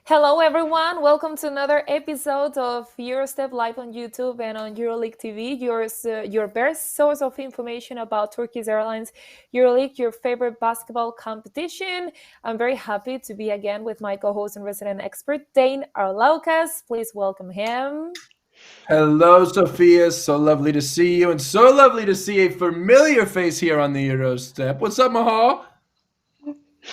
Hello, everyone. Welcome to another episode of EuroStep live on YouTube and on EuroLeague TV, your best source of information about Turkish Airlines EuroLeague, your favorite basketball competition. I'm very happy to be again with my co-host and resident expert, Dane Arlauckas. Please welcome him. Hello, Sofia. So lovely to see you, and so lovely to see a familiar face here on the EuroStep. What's up, Mahal?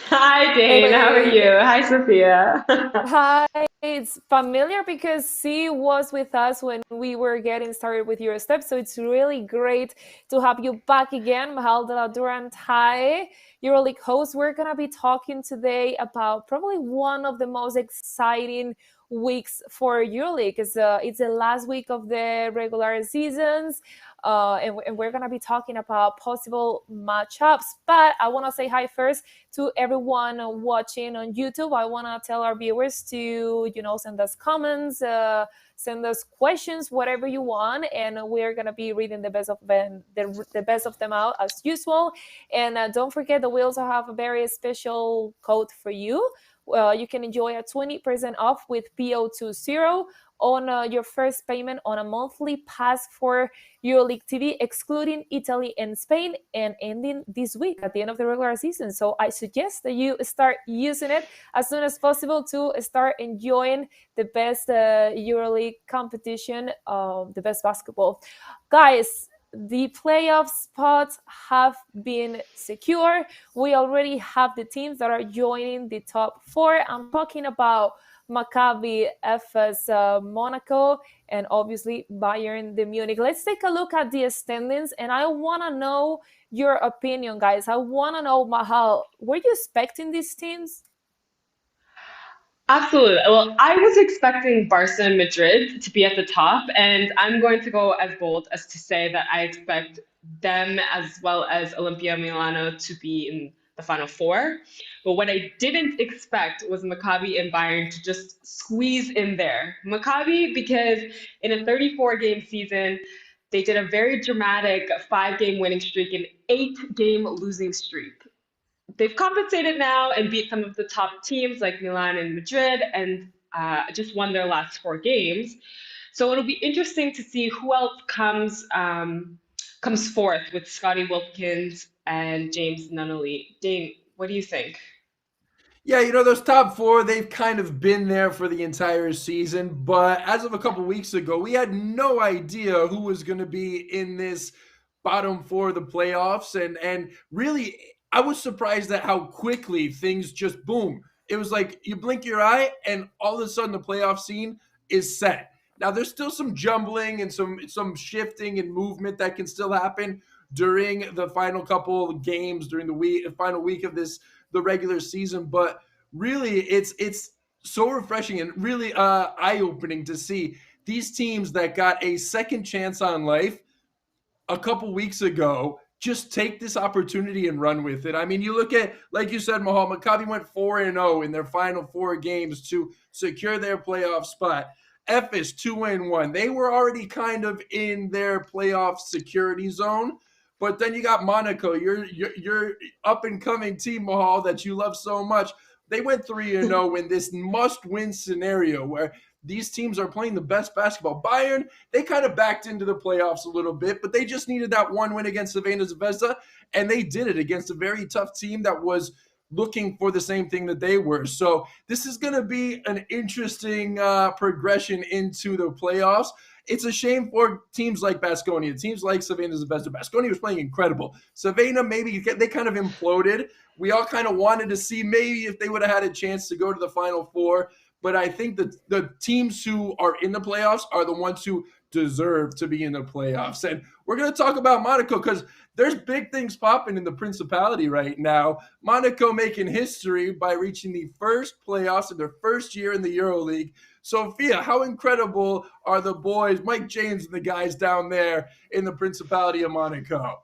Hi, Dane. How are Hey. you? Hi, Sophia. Hi, it's familiar because she was with us when we were getting started with EuroStep. So it's really great to have you back again, Mahal De La Durantaye, EuroLeague host. We're going to be talking today about probably one of the most exciting weeks for EuroLeague. It's the last week of the regular seasons. And we're going to be talking about possible matchups. But I want to say hi first to everyone watching on YouTube. I want to tell our viewers to, send us comments, send us questions, whatever you want, and we're gonna be reading the best of them out as usual. And don't forget that we also have a very special code for you. You can enjoy a 20% off with PO20 on your first payment on a monthly pass for EuroLeague TV, excluding Italy and Spain, and ending this week at the end of the regular season. So I suggest that you start using it as soon as possible to start enjoying the best EuroLeague competition, the best basketball. Guys, the playoff spots have been secure. We already have the teams that are joining the top four. I'm talking about Maccabi, FS, Monaco, and obviously Bayern de Munich. Let's take a look at the standings, and I want to know your opinion, guys. I want to know, Mahal, were you expecting these teams? Absolutely. Well, I was expecting Barca and Madrid to be at the top, and I'm going to go as bold as to say that I expect them as well as Olympia Milano to be in the final four. But what I didn't expect was Maccabi and Bayern to just squeeze in there. Maccabi, because in a 34-game season, they did a very dramatic 5-game winning streak and 8-game losing streak. They've compensated now and beat some of the top teams like Milan and Madrid, and just won their last 4 games. So it'll be interesting to see who else comes forth with Scotty Wilkins and James Nunnally. Dane, what do you think? Yeah, those top four, they've kind of been there for the entire season. But as of a couple weeks ago, we had no idea who was going to be in this bottom four of the playoffs. And really, I was surprised at how quickly things just boom. It was like you blink your eye, and all of a sudden the playoff scene is set. Now, there's still some jumbling and some shifting and movement that can still happen during the final couple of games during the final week of the regular season, but really it's so refreshing and really eye-opening to see these teams that got a second chance on life a couple weeks ago just take this opportunity and run with it. I mean, you look at, like you said, Mahal, Maccabi went 4-0 in their final 4 games to secure their playoff spot. Efes 2-1. They were already kind of in their playoff security zone. But then you got Monaco, your up and coming team, Mahal, that you love so much. They went 3-0 in this must-win scenario where these teams are playing the best basketball. Bayern, they kind of backed into the playoffs a little bit, but they just needed that one win against Crvena Zvezda, and they did it against a very tough team that was looking for the same thing that they were. So this is going to be an interesting progression into the playoffs. It's a shame for teams like Baskonia, teams like Crvena Zvezda. Baskonia was playing incredible. Crvena, maybe they kind of imploded. We all kind of wanted to see maybe if they would have had a chance to go to the Final Four. But I think that the teams who are in the playoffs are the ones who deserve to be in the playoffs. And we're going to talk about Monaco because there's big things popping in the Principality right now. Monaco making history by reaching the first playoffs in their first year in the EuroLeague. Sophia, how incredible are the boys, Mike James and the guys down there in the Principality of Monaco?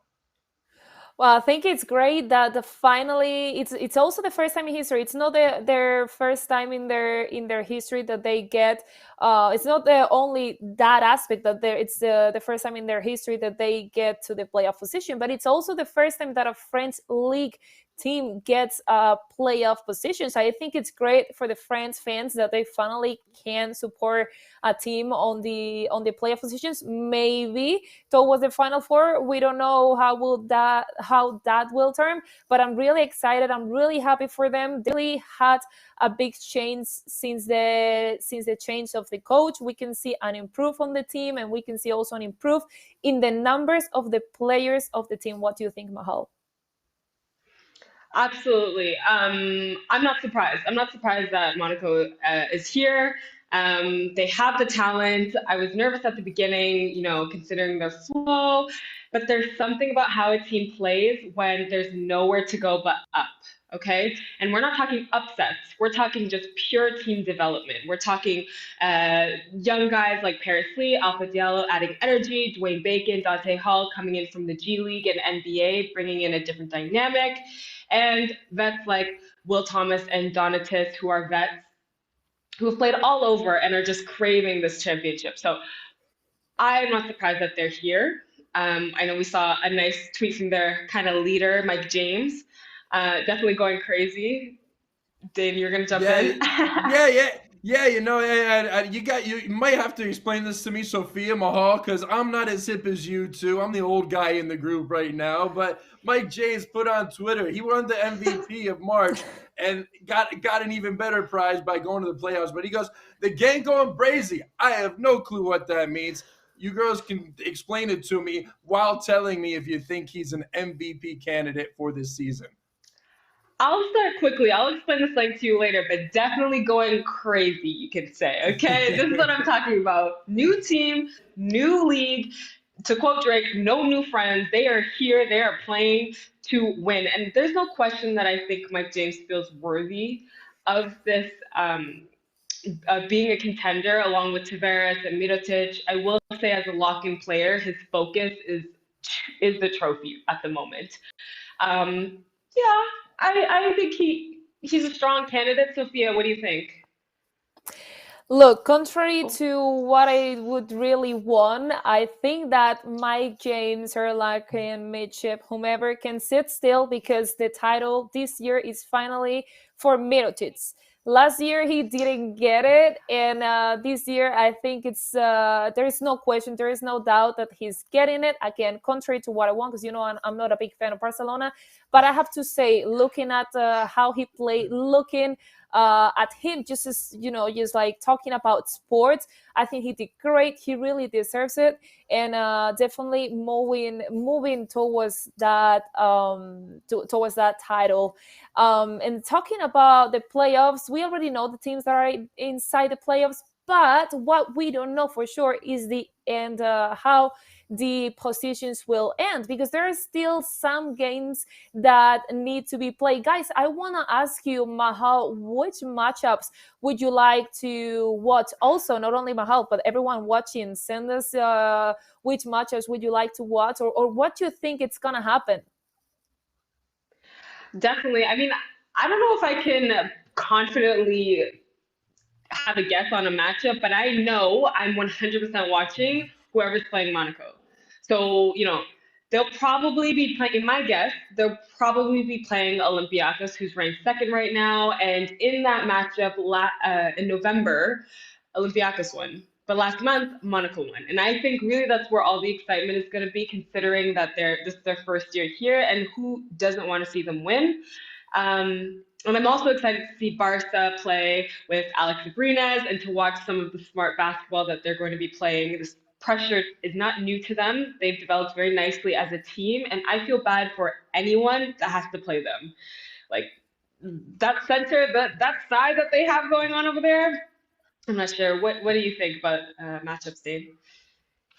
Well, I think it's great that finally it's also the first time in history. It's not their first time in their history that they get. It's not the only that aspect that it's the first time in their history that they get to the playoff position, but it's also the first time that a French league team gets playoff positions. I think it's great for the France fans that they finally can support a team on the playoff positions. Maybe towards the Final Four, we don't know how that will turn, but I'm really excited. I'm really happy for them. They really had a big change since the change of the coach. We can see an improve on the team, and we can see also an improve in the numbers of the players of the team. What do you think, Mahal? Absolutely. I'm not surprised. I'm not surprised that Monaco is here. They have the talent. I was nervous at the beginning, considering they're slow, but there's something about how a team plays when there's nowhere to go but up. Okay. And we're not talking upsets. We're talking just pure team development. We're talking young guys like Paris Lee, Alpha Diallo adding energy, Dwayne Bacon, Dante Hall coming in from the G League and NBA, bringing in a different dynamic. And vets like Will Thomas and Donatis, who are vets who have played all over and are just craving this championship. So I'm not surprised that they're here. I know we saw a nice tweet from their kind of leader, Mike James, definitely going crazy. Dane, you're gonna jump in. Yeah. You might have to explain this to me, Sofia Mahal, because I'm not as hip as you two. I'm the old guy in the group right now. But Mike James put on Twitter he won the MVP of March and got an even better prize by going to the playoffs. But he goes, the gang going crazy. I have no clue what that means. You girls can explain it to me while telling me if you think he's an MVP candidate for this season. I'll start quickly. I'll explain this like to you later, but definitely going crazy, you can say. Okay, this is what I'm talking about. New team, new league. To quote Drake, no new friends. They are here. They are playing to win. And there's no question that I think Mike James feels worthy of this being a contender along with Tavares and Mirotic. I will say as a lock-in player, his focus is the trophy at the moment. Yeah, I think he's a strong candidate. Sophia, what do you think? Look, contrary to what I would really want, I think that Mike James, Arlauckas, Midship, whomever can sit still because the title this year is finally for Mirotic. Last year he didn't get it, and this year I think it's there is no question, there is no doubt that he's getting it. Again, contrary to what I want, because I'm not a big fan of Barcelona, but I have to say, looking at how he played, looking at him, just as just like talking about sports, I think he did great. He really deserves it, and definitely moving towards that towards that title. And talking about the playoffs, we already know the teams that are inside the playoffs, but what we don't know for sure is the end, how the positions will end, because there are still some games that need to be played. Guys, I want to ask you, Mahal, which matchups would you like to watch? Also, not only Mahal, but everyone watching, send us which matchups would you like to watch, or what you think it's going to happen. Definitely. I mean, I don't know if I can confidently have a guess on a matchup, but I know I'm 100% watching whoever's playing Monaco. So, they'll probably be playing, in my guess, they'll probably be playing Olympiacos, who's ranked second right now. And in that matchup in November, Olympiacos won. But last month, Monaco won. And I think really that's where all the excitement is going to be, considering that this is their first year here, and who doesn't want to see them win? And I'm also excited to see Barca play with Alex Abrines and to watch some of the smart basketball that they're going to be playing. This pressure is not new to them. They've developed very nicely as a team, and I feel bad for anyone that has to play them. Like that center, that side that they have going on over there, I'm not sure. What do you think about matchups, Dave?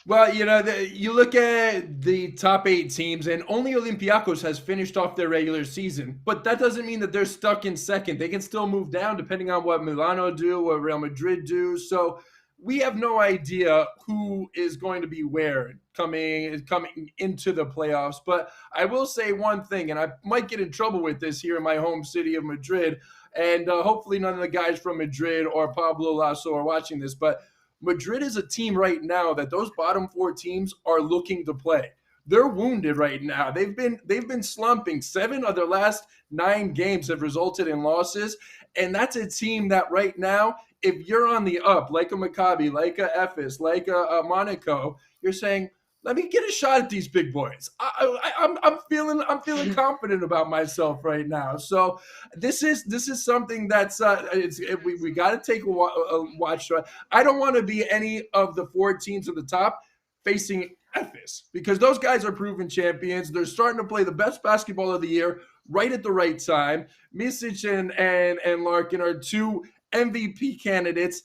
Well, you look at the top 8 teams, and only Olympiacos has finished off their regular season. But that doesn't mean that they're stuck in second. They can still move down depending on what Milano do, what Real Madrid do. So we have no idea who is going to be where coming into the playoffs. But I will say one thing, and I might get in trouble with this here in my home city of Madrid, and hopefully none of the guys from Madrid or Pablo Lasso are watching this, but Madrid is a team right now that those bottom 4 teams are looking to play. They're wounded right now. They've been slumping. 7 of their last 9 games have resulted in losses, and that's a team that right now, if you're on the up, like a Maccabi, like a Ephes, like a Monaco, you're saying, let me get a shot at these big boys. I'm feeling confident about myself right now. So this is something that's we got to take a watch. I don't want to be any of the 4 teams at the top facing Ephes, because those guys are proven champions. They're starting to play the best basketball of the year right at the right time. Misic and Larkin are 2 MVP candidates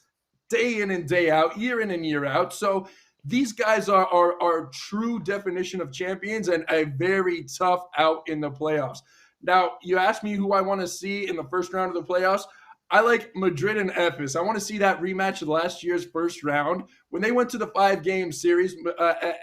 day in and day out, year in and year out. So these guys are true definition of champions and a very tough out in the playoffs. Now, you asked me who I want to see in the first round of the playoffs. I like Madrid and Ephes. I want to see that rematch of last year's first round. When they went to the 5-game series,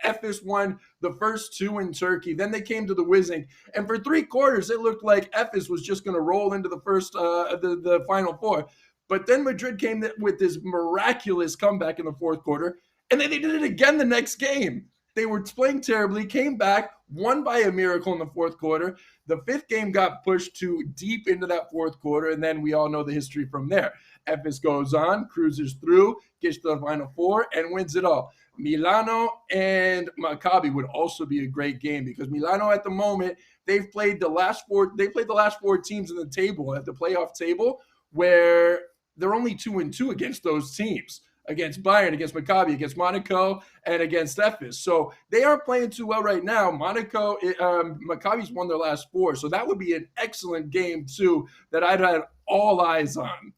Ephes won the first 2 in Turkey. Then they came to the Wizink. And for 3 quarters, it looked like Ephes was just going to roll into the the Final Four. But then Madrid came with this miraculous comeback in the 4th quarter. And then they did it again the next game. They were playing terribly, came back, won by a miracle in the 4th quarter. The 5th game got pushed to deep into that 4th quarter, and then we all know the history from there. Ephes goes on, cruises through, gets to the Final Four, and wins it all. Milano and Maccabi would also be a great game, because Milano at the moment, they've played the last 4 teams in the table, at the playoff table, where they're only 2-2 against those teams. Against Bayern, against Maccabi, against Monaco, and against Ephes. So they aren't playing too well right now. Maccabi's won their last 4. So that would be an excellent game, too, that I'd had all eyes on.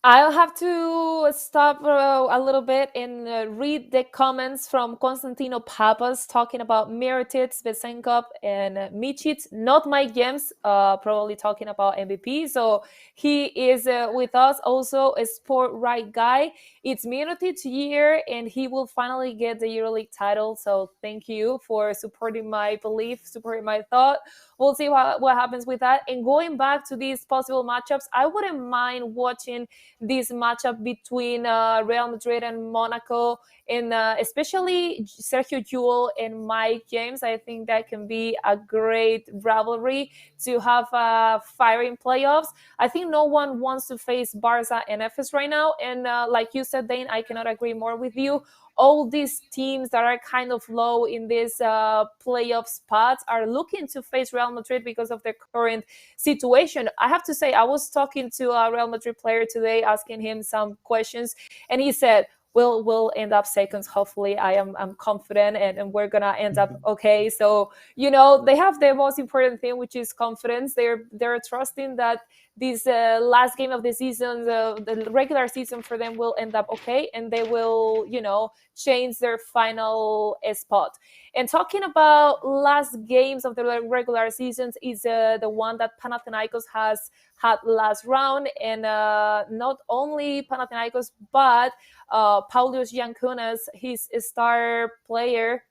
I'll have to stop a little bit and read the comments from Konstantino Papas talking about Mirotic, Vesenkov, and Micic. Not Mike James, probably talking about MVP. So he is with us, also a sport right guy. It's Mirotic's year, and he will finally get the EuroLeague title. So thank you for supporting my belief, supporting my thought. We'll see what happens with that. And going back to these possible matchups, I wouldn't mind watching this matchup between Real Madrid and Monaco, and especially Sergio Llull and Mike James. I think that can be a great rivalry to have firing playoffs. I think no one wants to face Barca and Ephes right now. And like you said, Dane, I cannot agree more with you. All these teams that are kind of low in this playoff spots are looking to face Real Madrid because of their current situation. I have to say, I was talking to a Real Madrid player today, asking him some questions, and he said, we'll end up seconds. Hopefully, I'm confident, and we're gonna end up okay. So they have the most important thing, which is confidence. They're trusting that this last game of the season, the regular season for them, will end up okay, and they will change their final spot. And talking about last games of the regular seasons is the one that Panathinaikos has had last round, and not only Panathinaikos, but Paulius Jankunas, his star player,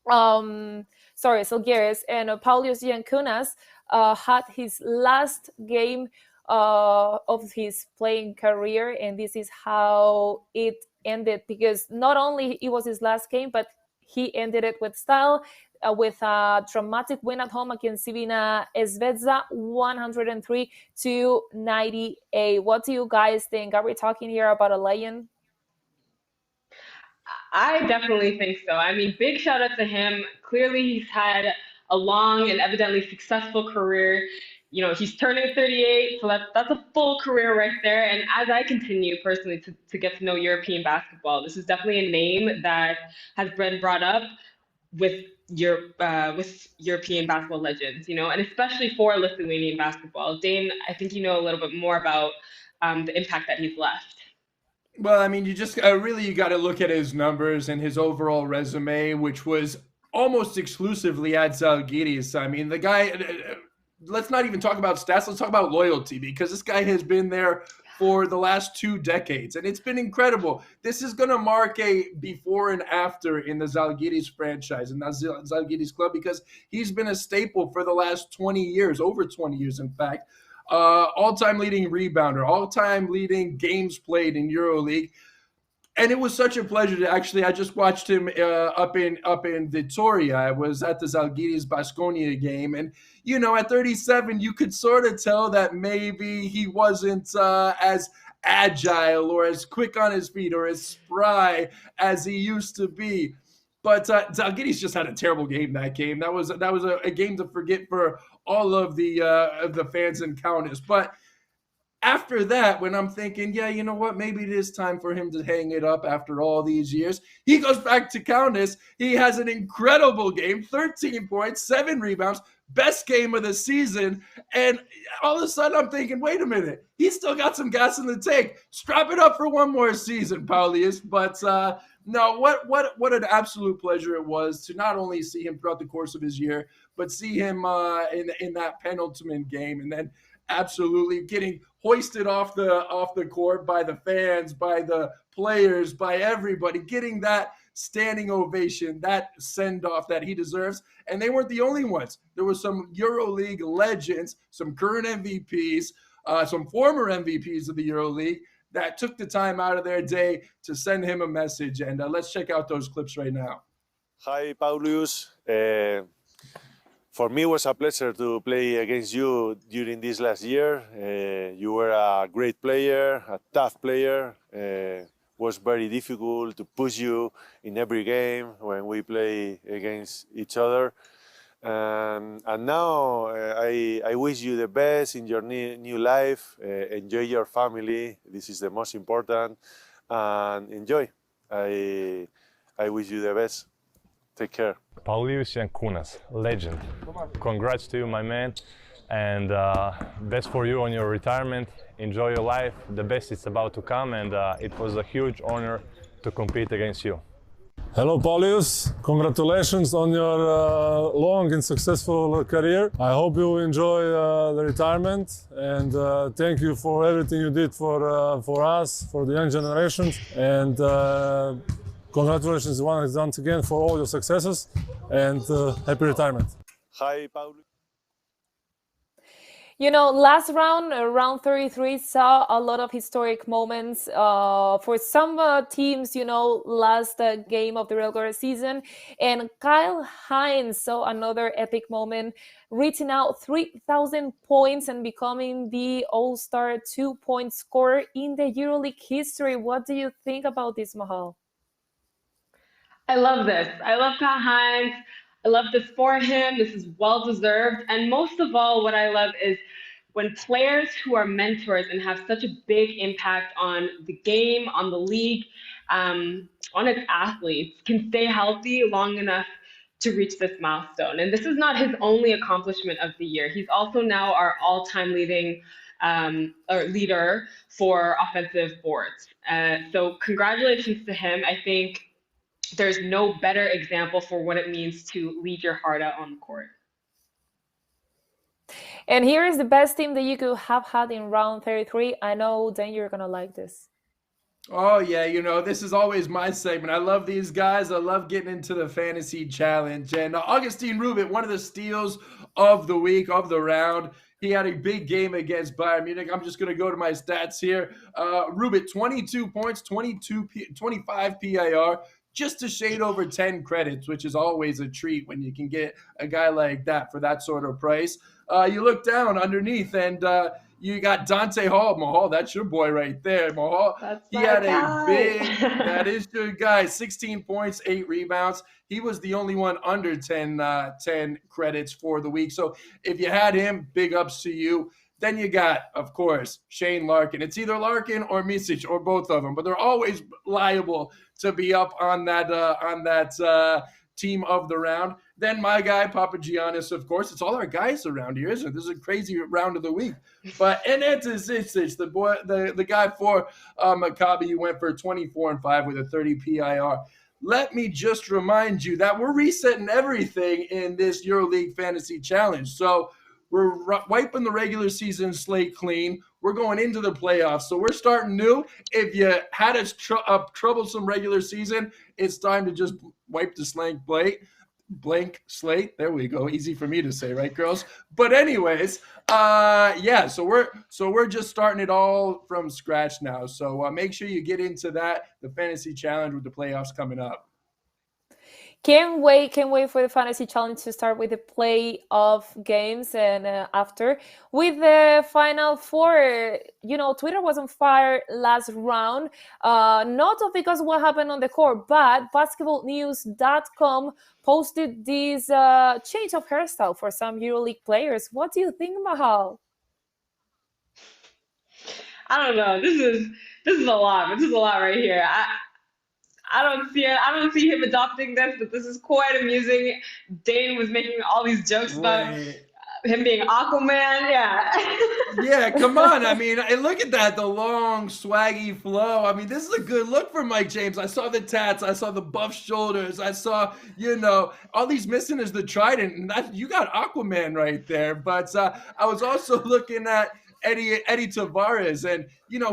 Salgueres, and Paulius Jankunas had his last game of his playing career, and this is how it ended, because not only it was his last game, but he ended it with style, with a dramatic win at home against Crvena Zvezda, 103-98. What do you guys think? Are we talking here about a legend? I definitely think so. I mean, big shout out to him. Clearly, he's had a long and evidently successful career. He's turning 38, so that's a full career right there. And as I continue personally to get to know European basketball, this is definitely a name that has been brought up with European basketball legends, and especially for Lithuanian basketball. Dane, I think you know a little bit more about the impact that he's left. Well, I mean, you just you got to look at his numbers and his overall resume, which was almost exclusively at Zalgiris. I mean, the guy, let's not even talk about stats. Let's talk about loyalty, because this guy has been there for the last 2 decades, and it's been incredible. This is going to mark a before and after in the Zalgiris franchise, in the Zalgiris club, because he's been a staple for the last 20 years, over 20 years, in fact. All-time leading rebounder, all-time leading games played in EuroLeague. And it was such a pleasure to actually. I just watched him up in Vitoria. I was at the Zalgiris Baskonia game, and at 37, you could sort of tell that maybe he wasn't as agile or as quick on his feet or as spry as he used to be. But Zalgiris just had a terrible game that game. That was a game to forget for all of the fans in Kaunas. But after that, when I'm thinking, yeah, you know what, maybe it is time for him to hang it up after all these years, he goes back to Kaunas. He has an incredible game, 13 points, 7 rebounds, best game of the season. And all of a sudden I'm thinking, wait a minute, he's still got some gas in the tank. Strap it up for one more season, Paulius. But no, what an absolute pleasure it was to not only see him throughout the course of his year, but see him in that penultimate game, and then absolutely getting hoisted off the court by the fans, by the players, by everybody, getting that standing ovation, that send-off that he deserves. And they weren't the only ones. There were some EuroLeague legends, some current MVPs, some former MVPs of the EuroLeague that took the time out of their day to send him a message. And let's check out those clips right now. Hi, Paulius. For me, it was a pleasure to play against you during this last year. You were a great player, a tough player. Was very difficult to push you in every game when we play against each other. And now I wish you the best in your new life. Enjoy your family. This is the most important. And enjoy. I wish you the best. Take care. Paulius Jankunas, legend. Congrats to you, my man, and best for you on your retirement. Enjoy your life. The best is about to come, and it was a huge honor to compete against you. Hello, Paulius. Congratulations on your long and successful career. I hope you enjoy the retirement, and thank you for everything you did for us, for the young generations, and congratulations once again for all your successes, and happy retirement. Hi, Paulius. Last round 33, saw a lot of historic moments for some teams, last game of the regular season. And Kyle Hines saw another epic moment, reaching out 3,000 points and becoming the All-Star 2-point scorer in the EuroLeague history. What do you think about this, Mahal? I love this. I love Kyle Hines. I love this for him. This is well-deserved. And most of all, what I love is when players who are mentors and have such a big impact on the game, on the league, on its athletes, can stay healthy long enough to reach this milestone. And this is not his only accomplishment of the year. He's also now our all-time leading leader for offensive boards. So congratulations to him. I think there's no better example for what it means to lead your heart out on the court. And here is the best team that you could have had in round 33. I know, Dan, you're going to like this. Oh, yeah, this is always my segment. I love these guys. I love getting into the fantasy challenge. And Augustin Rubit, one of the steals of the week, of the round. He had a big game against Bayern Munich. I'm just going to go to my stats here. Rubit, 22 points, 25 PIR, just a shade over 10 credits, which is always a treat when you can get a guy like that for that sort of price. You look down underneath, and you got Dante Hall. Mahal, that's your boy right there. Mahal, he had a big, that is your guy, 16 points, 8 rebounds. He was the only one under 10 credits for the week. So if you had him, big ups to you. Then you got, of course, Shane Larkin. It's either Larkin or Misic or both of them, but they're always liable to be up on that team of the round. Then my guy, Papagiannis, of course. It's all our guys around here, isn't it? This is a crazy round of the week. But Enes Zizic, the guy for Maccabi, who went for 24 and 5 with a 30 PIR. Let me just remind you that we're resetting everything in this EuroLeague Fantasy Challenge. So we're wiping the regular season slate clean. We're going into the playoffs. So we're starting new. If you had a troublesome regular season, it's time to just wipe the slate plate. blank slate. There we go. Easy for me to say, right, girls? But anyways, so we're just starting it all from scratch now. So make sure you get into that, the fantasy challenge with the playoffs coming up. Can't wait for the fantasy challenge to start with the playoff games and after with the final four. Twitter was on fire last round, not because of what happened on the court, but basketballnews.com posted this change of hairstyle for some EuroLeague players. What do you think, Mahal? I don't know. This is a lot. This is a lot right here. I don't see him adopting this, but this is quite amusing. Dane was making all these jokes about him being Aquaman. Yeah. Yeah, come on. I mean, and look at that, the long, swaggy flow. I mean, this is a good look for Mike James. I saw the tats. I saw the buff shoulders. I saw, all these missing is the trident. And you got Aquaman right there. But I was also looking at Eddie Tavares, and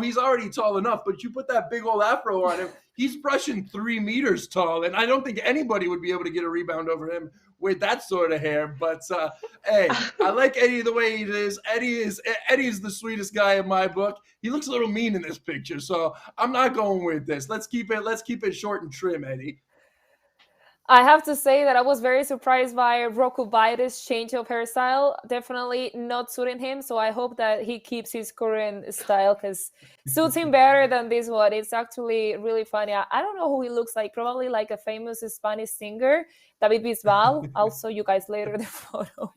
he's already tall enough, but you put that big old afro on him, he's brushing 3 meters tall, and I don't think anybody would be able to get a rebound over him with that sort of hair. But hey, I like Eddie the way he is. Eddie's the sweetest guy in my book. He looks a little mean in this picture, so I'm not going with this. Let's keep it short and trim, Eddie. I have to say that I was very surprised by Roku Baide's change of hairstyle. Definitely not suiting him, so I hope that he keeps his current style because suits him better than this one. It's actually really funny. I don't know who he looks like. Probably like a famous Spanish singer, David Bisbal. I'll show you guys later the photo.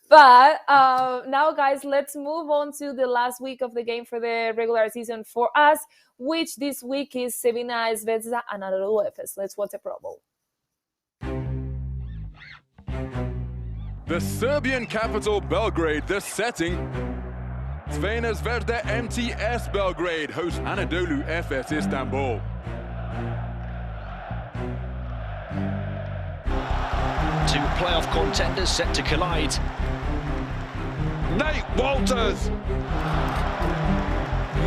But now, guys, let's move on to the last week of the game for the regular season for us, which this week is Sevilla, Zvezda, and Anadolu Efes. Let's watch the Pro Bowl. The Serbian capital, Belgrade, the setting. Crvena Zvezda MTS Belgrade hosts Anadolu Efes Istanbul. Two playoff contenders set to collide. Nate Walters.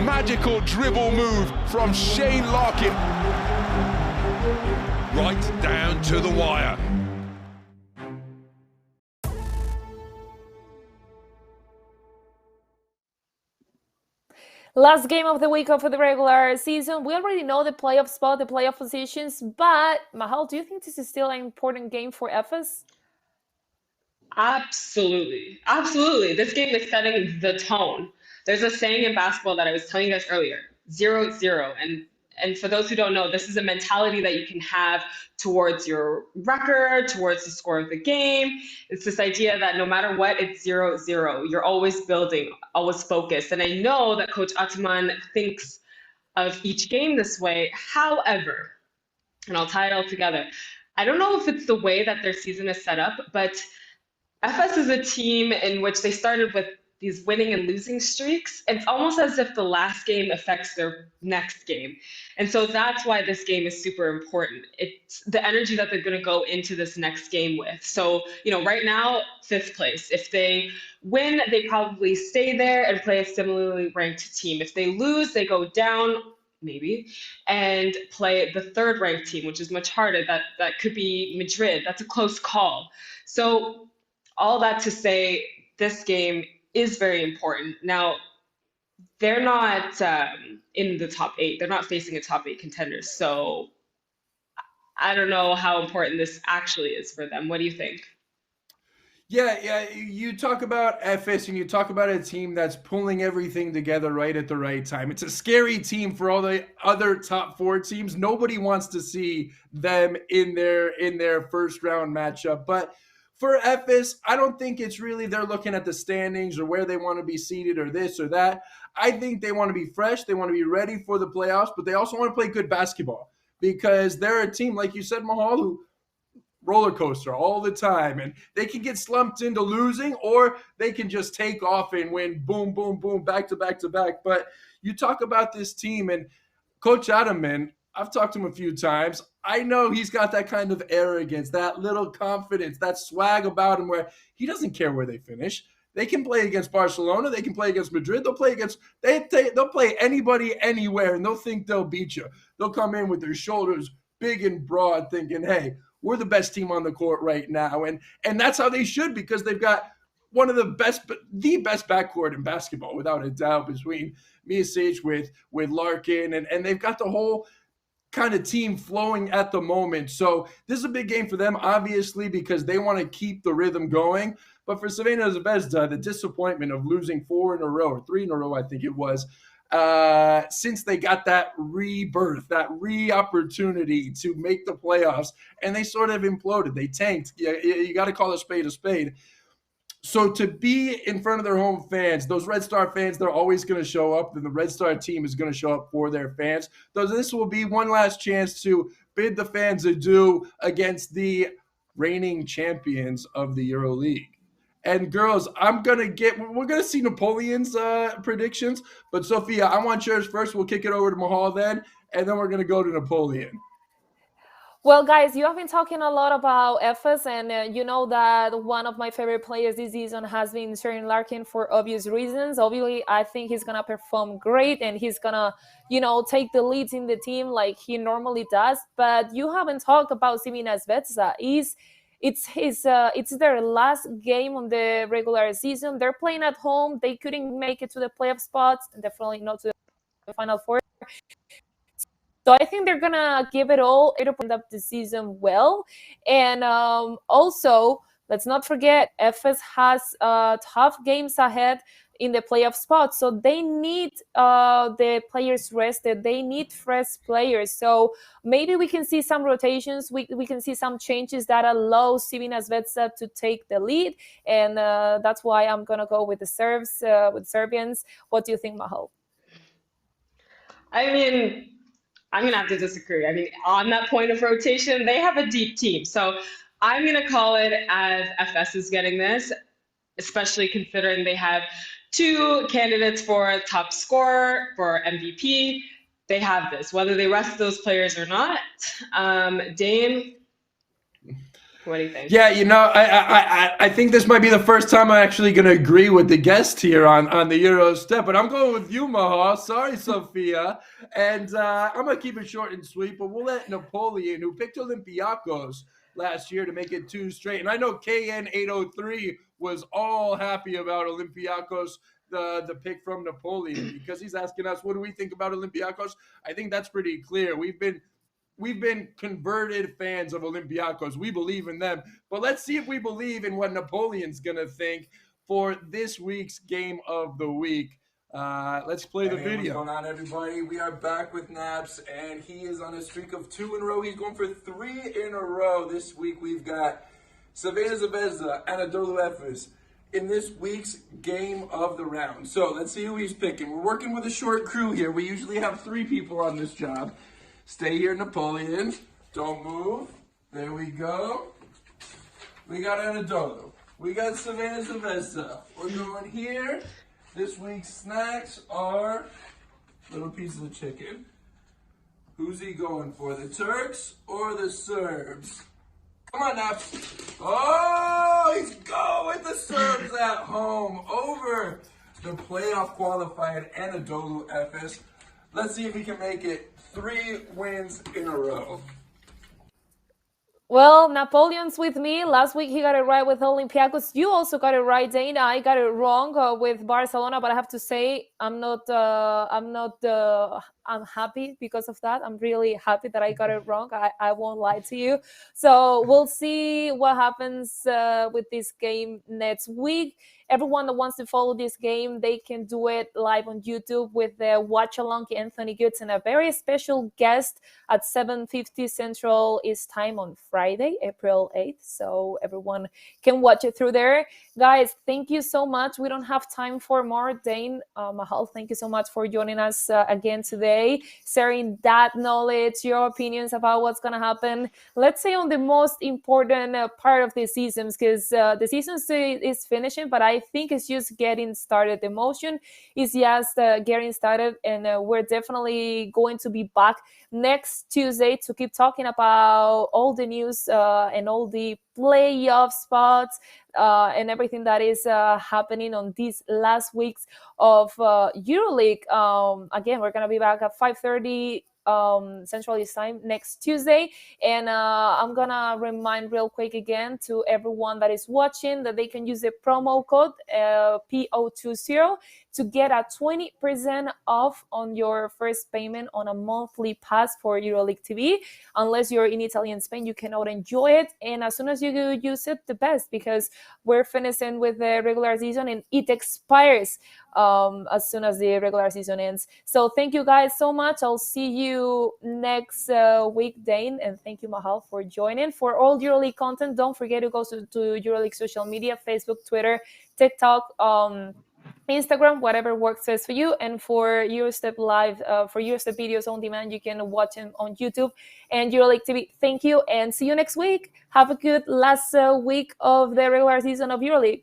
Magical dribble move from Shane Larkin. Right down to the wire. Last game of the week of the regular season. We already know the playoff spot, the playoff positions, but Mahal, do you think this is still an important game for Efes? Absolutely. Absolutely. This game is setting the tone. There's a saying in basketball that I was telling you guys earlier, 0-0. And for those who don't know, this is a mentality that you can have towards your record, towards the score of the game. It's this idea that no matter what, it's 0-0. You're always building, always focused. And I know that Coach Ataman thinks of each game this way. However, and I'll tie it all together, I don't know if it's the way that their season is set up, but Efes is a team in which they started with these winning and losing streaks. It's almost as if the last game affects their next game. And so that's why this game is super important. It's the energy that they're going to go into this next game with. So, right now, 5th place. If they win, they probably stay there and play a similarly ranked team. If they lose, they go down, maybe, and play the 3rd ranked team, which is much harder. That could be Madrid. That's a close call. So all that to say, this game is very important. Now, they're not in the top 8. They're not facing a top 8 contender. So I don't know how important this actually is for them. What do you think? Yeah. You talk about Efes and you talk about a team that's pulling everything together right at the right time. It's a scary team for all the other top 4 teams. Nobody wants to see them in their first round matchup. But for Efes, I don't think it's really they're looking at the standings or where they want to be seated or this or that. I think they want to be fresh. They want to be ready for the playoffs, but they also want to play good basketball because they're a team, like you said, Mahal, who roller coaster all the time. And they can get slumped into losing or they can just take off and win boom, boom, boom, back to back to back. But you talk about this team and Coach Ataman, I've talked to him a few times. I know he's got that kind of arrogance, that little confidence, that swag about him where he doesn't care where they finish. They can play against Barcelona. They can play against Madrid. They'll play anybody anywhere, and they'll think they'll beat you. They'll come in with their shoulders big and broad thinking, hey, we're the best team on the court right now. And that's how they should, because they've got one of the best backcourt in basketball, without a doubt, between Misic with Larkin, and they've got the whole kind of team flowing at the moment. So this is a big game for them, obviously, because they want to keep the rhythm going. But for Crvena Zvezda, the disappointment of losing 4 in a row, or 3 in a row, I think it was, since they got that rebirth, that opportunity to make the playoffs, and they sort of imploded. They tanked. You got to call a spade a spade. So to be in front of their home fans, those Red Star fans, they're always going to show up, and the Red Star team is going to show up for their fans. So this will be one last chance to bid the fans adieu against the reigning champions of the EuroLeague. And girls, we're going to see Napoleon's predictions, but Sofia, I want yours first. We'll kick it over to Mahal then, and then we're going to go to Napoleon. Well, guys, you have been talking a lot about Efes, and you know that one of my favorite players this season has been Shane Larkin for obvious reasons. Obviously, I think he's going to perform great, and he's going to, take the leads in the team like he normally does. But you haven't talked about Crvena Zvezda. It's their last game on the regular season. They're playing at home. They couldn't make it to the playoff spots, and definitely not to the Final Four. So I think they're going to give it all to end up the season well. And also, let's not forget, Efes has tough games ahead in the playoff spot. So they need the players rested. They need fresh players. So maybe we can see some rotations. We can see some changes that allow Crvena Zvezda to take the lead. And that's why I'm going to go with the Serbs, with Serbians. What do you think, Mahal? I mean, I'm going to have to disagree. I mean, on that point of rotation, they have a deep team. So I'm going to call it as FS is getting this, especially considering they have 2 candidates for top scorer, for MVP. They have this, whether they rest those players or not. Dane, what do you think? Yeah, I think this might be the first time I'm actually going to agree with the guest here on the EuroStep, but I'm going with you, Mahal. Sorry, Sofia. And I'm going to keep it short and sweet, but we'll let Napoleon, who picked Olympiacos last year to make it 2 straight. And I know KN803 was all happy about Olympiacos, the pick from Napoleon, because he's asking us, what do we think about Olympiacos? I think that's pretty clear. We've been converted fans of Olympiacos. We believe in them. But let's see if we believe in what Napoleon's going to think for this week's game of the week. Let's play the video. What's going on, everybody? We are back with Naps, and he is on a streak of 2 in a row. He's going for 3 in a row. This week we've got Crvena Zvezda, Anadolu Efes in this week's game of the round. So let's see who he's picking. We're working with a short crew here. We usually have 3 people on this job. Stay here, Napoleon. Don't move. There we go. We got Anadolu. We got Crvena Zvezda. We're going here. This week's snacks are little pieces of chicken. Who's he going for, the Turks or the Serbs? Come on, Naps. Oh, he's going with the Serbs at home over the playoff qualified Anadolu Efes. Let's see if he can make it 3 wins in a row. Well, Napoleon's with me. Last week he got it right with Olympiacos. You also got it right, Dana. I got it wrong with Barcelona, but I have to say I'm happy because of that. I'm really happy that I got it wrong. I won't lie to you. So we'll see what happens with this game next week. Everyone that wants to follow this game, they can do it live on YouTube with the watch along Anthony Goods and a very special guest at 7:50 Central is time on Friday, April 8th. So everyone can watch it through there. Guys, thank you so much. We don't have time for more. Dane, Mahal, thank you so much for joining us again today, sharing that knowledge, your opinions about what's going to happen. Let's say on the most important part of the season, because the season is finishing, but I think it's just getting started. The emotion is just getting started, and we're definitely going to be back next Tuesday to keep talking about all the news and all the playoff spots and everything that is happening on these last weeks of EuroLeague. Again, we're going to be back at 5:30 Central Time next Tuesday. And I'm gonna remind real quick again to everyone that is watching that they can use the promo code PO20 to get a 20% off on your first payment on a monthly pass for EuroLeague TV. Unless you're in Italy and Spain, you cannot enjoy it. And as soon as you use it, the best, because we're finishing with the regular season and it expires as soon as the regular season ends. So thank you guys so much. I'll see you next week, Dane, and thank you, Mahal, for joining. For all EuroLeague content, don't forget to go to EuroLeague social media, Facebook, Twitter, TikTok, Instagram, whatever works best for you. And for EuroStep Live, for EuroStep videos on demand, you can watch them on YouTube and EuroLeague TV. Thank you, and see you next week. Have a good last week of the regular season of EuroLeague.